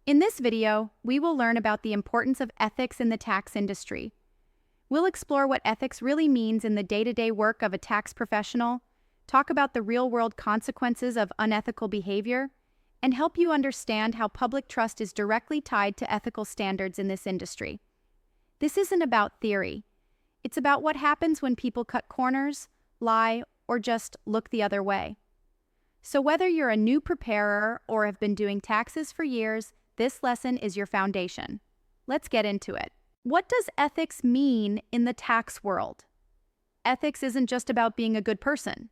In this video, we will learn about the importance of ethics in the tax industry. We'll explore what ethics really means in the day-to-day work of a tax professional, talk about the real-world consequences of unethical behavior, and help you understand how public trust is directly tied to ethical standards in this industry. This isn't about theory. It's about what happens when people cut corners, lie, or just look the other way. So whether you're a new preparer or have been doing taxes for years, this lesson is your foundation. Let's get into it. What does ethics mean in the tax world? Ethics isn't just about being a good person.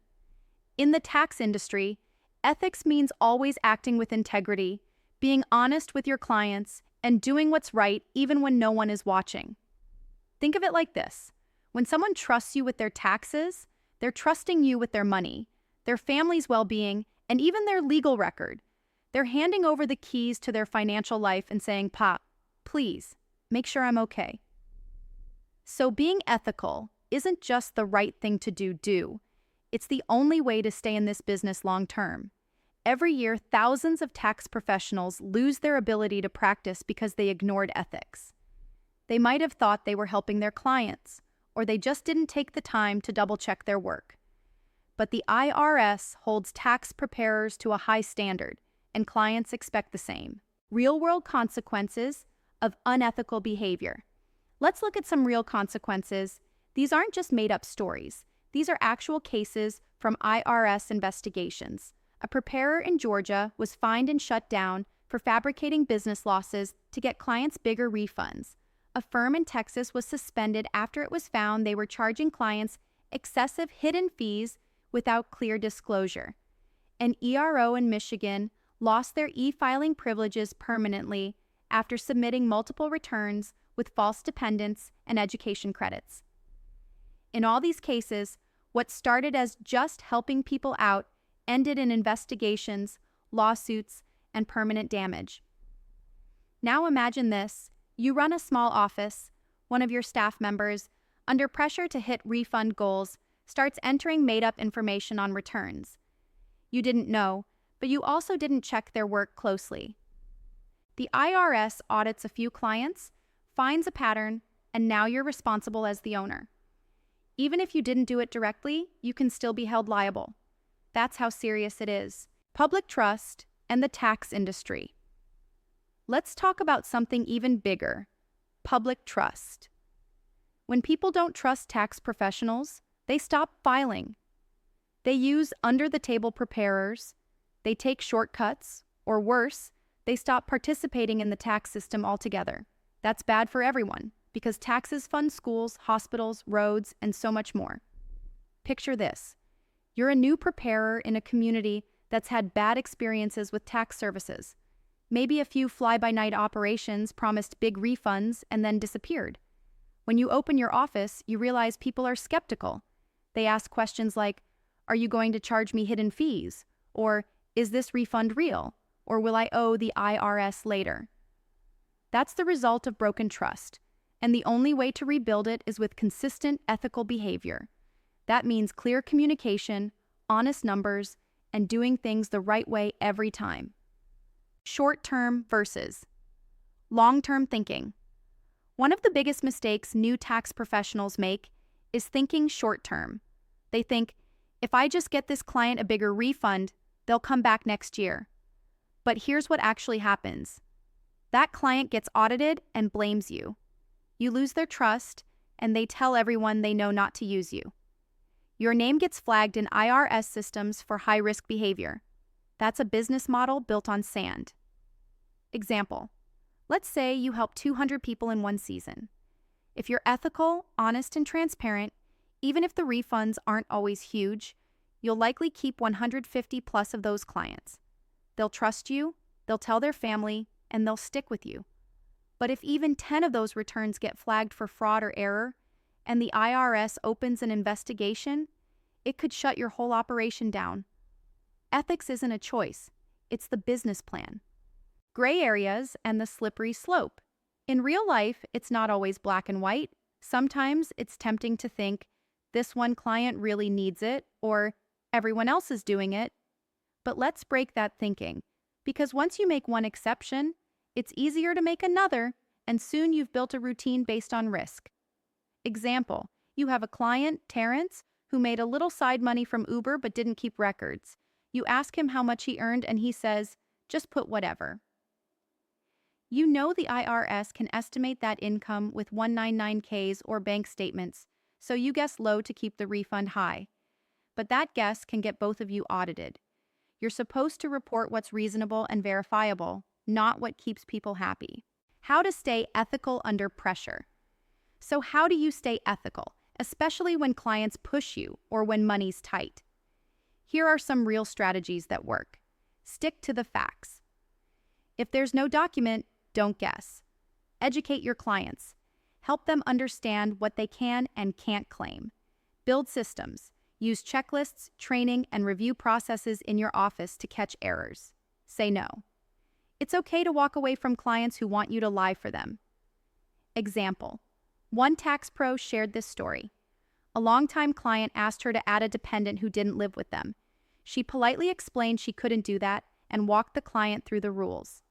In the tax industry, ethics means always acting with integrity, being honest with your clients, and doing what's right even when no one is watching. Think of it like this. When someone trusts you with their taxes, they're trusting you with their money, their family's well-being, and even their legal record. They're handing over the keys to their financial life and saying, "Pop, please, make sure I'm okay." So being ethical isn't just the right thing to do. It's the only way to stay in this business long term. Every year, thousands of tax professionals lose their ability to practice because they ignored ethics. They might have thought they were helping their clients, or they just didn't take the time to double-check their work. But the IRS holds tax preparers to a high standard, and clients expect the same. Real-world consequences of unethical behavior. Let's look at some real consequences. These aren't just made-up stories. These are actual cases from IRS investigations. A preparer in Georgia was fined and shut down for fabricating business losses to get clients bigger refunds. A firm in Texas was suspended after it was found they were charging clients excessive hidden fees without clear disclosure. An ERO in Michigan lost their e-filing privileges permanently after submitting multiple returns with false dependents and education credits. In all these cases, what started as just helping people out ended in investigations, lawsuits, and permanent damage. Now imagine this. You run a small office. One of your staff members, under pressure to hit refund goals, starts entering made-up information on returns. You didn't know, but you also didn't check their work closely. The IRS audits a few clients, finds a pattern, and now you're responsible as the owner. Even if you didn't do it directly, you can still be held liable. That's how serious it is. Public trust and the tax industry. Let's talk about something even bigger: public trust. When people don't trust tax professionals, they stop filing. They use under-the-table preparers. They take shortcuts, or worse, they stop participating in the tax system altogether. That's bad for everyone, because taxes fund schools, hospitals, roads, and so much more. Picture this. You're a new preparer in a community that's had bad experiences with tax services. Maybe a few fly-by-night operations promised big refunds and then disappeared. When you open your office, you realize people are skeptical. They ask questions like, "Are you going to charge me hidden fees?" Or, "Is this refund real?" Or, "Will I owe the IRS later?" That's the result of broken trust, and the only way to rebuild it is with consistent ethical behavior. That means clear communication, honest numbers, and doing things the right way every time. Short-term versus long-term thinking. One of the biggest mistakes new tax professionals make is thinking short-term. They think, if I just get this client a bigger refund, they'll come back next year. But here's what actually happens. That client gets audited and blames you. You lose their trust, and they tell everyone they know not to use you. Your name gets flagged in IRS systems for high-risk behavior. That's a business model built on sand. Example. Let's say you help 200 people in one season. If you're ethical, honest, and transparent, even if the refunds aren't always huge, you'll likely keep 150 plus of those clients. They'll trust you, they'll tell their family, and they'll stick with you. But if even 10 of those returns get flagged for fraud or error, and the IRS opens an investigation, it could shut your whole operation down. Ethics isn't a choice, it's the business plan. Gray areas and the slippery slope. In real life, it's not always black and white. Sometimes it's tempting to think, this one client really needs it, or everyone else is doing it. But let's break that thinking, because once you make one exception, It's easier to make another, and soon you've built a routine based on risk. Example, you have a client, Terrence, who made a little side money from Uber but didn't keep records. You ask him how much he earned and he says, just put whatever. You know the IRS can estimate that income with 199Ks or bank statements, so you guess low to keep the refund high. But that guess can get both of you audited. You're supposed to report what's reasonable and verifiable, not what keeps people happy. How to stay ethical under pressure. So how do you stay ethical, especially when clients push you or when money's tight? Here are some real strategies that work. Stick to the facts. If there's no document, don't guess. Educate your clients. Help them understand what they can and can't claim. Build systems. Use checklists, training, and review processes in your office to catch errors. Say no. It's okay to walk away from clients who want you to lie for them. Example. One tax pro shared this story. A longtime client asked her to add a dependent who didn't live with them. She politely explained she couldn't do that and walked the client through the rules.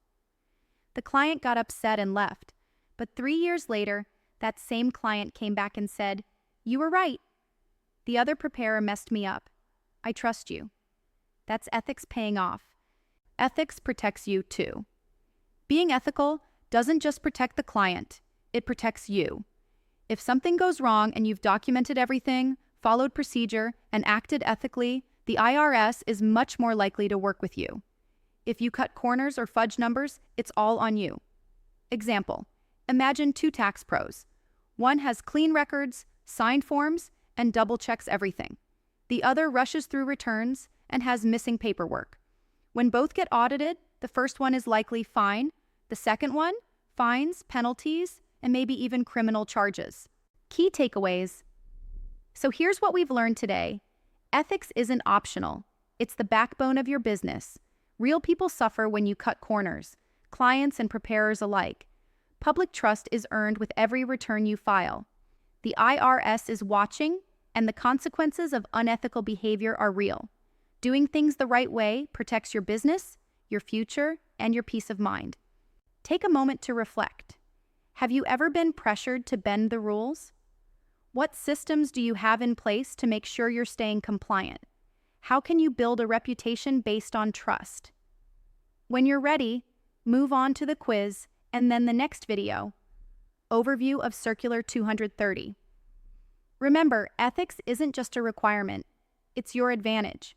The client got upset and left, but 3 years later, that same client came back and said, "You were right. The other preparer messed me up. I trust you." That's ethics paying off. Ethics protects you too. Being ethical doesn't just protect the client, it protects you. If something goes wrong and you've documented everything, followed procedure, and acted ethically, the IRS is much more likely to work with you. If you cut corners or fudge numbers, it's all on you. Example, imagine two tax pros. One has clean records, signed forms, and double checks everything. The other rushes through returns and has missing paperwork. When both get audited, the first one is likely fine, the second one, fines, penalties, and maybe even criminal charges. Key takeaways. So here's what we've learned today. Ethics isn't optional. It's the backbone of your business. Real people suffer when you cut corners, clients and preparers alike. Public trust is earned with every return you file. The IRS is watching, and the consequences of unethical behavior are real. Doing things the right way protects your business, your future, and your peace of mind. Take a moment to reflect. Have you ever been pressured to bend the rules? What systems do you have in place to make sure you're staying compliant? How can you build a reputation based on trust? When you're ready, move on to the quiz and then the next video. Overview of Circular 230. Remember, ethics isn't just a requirement, it's your advantage.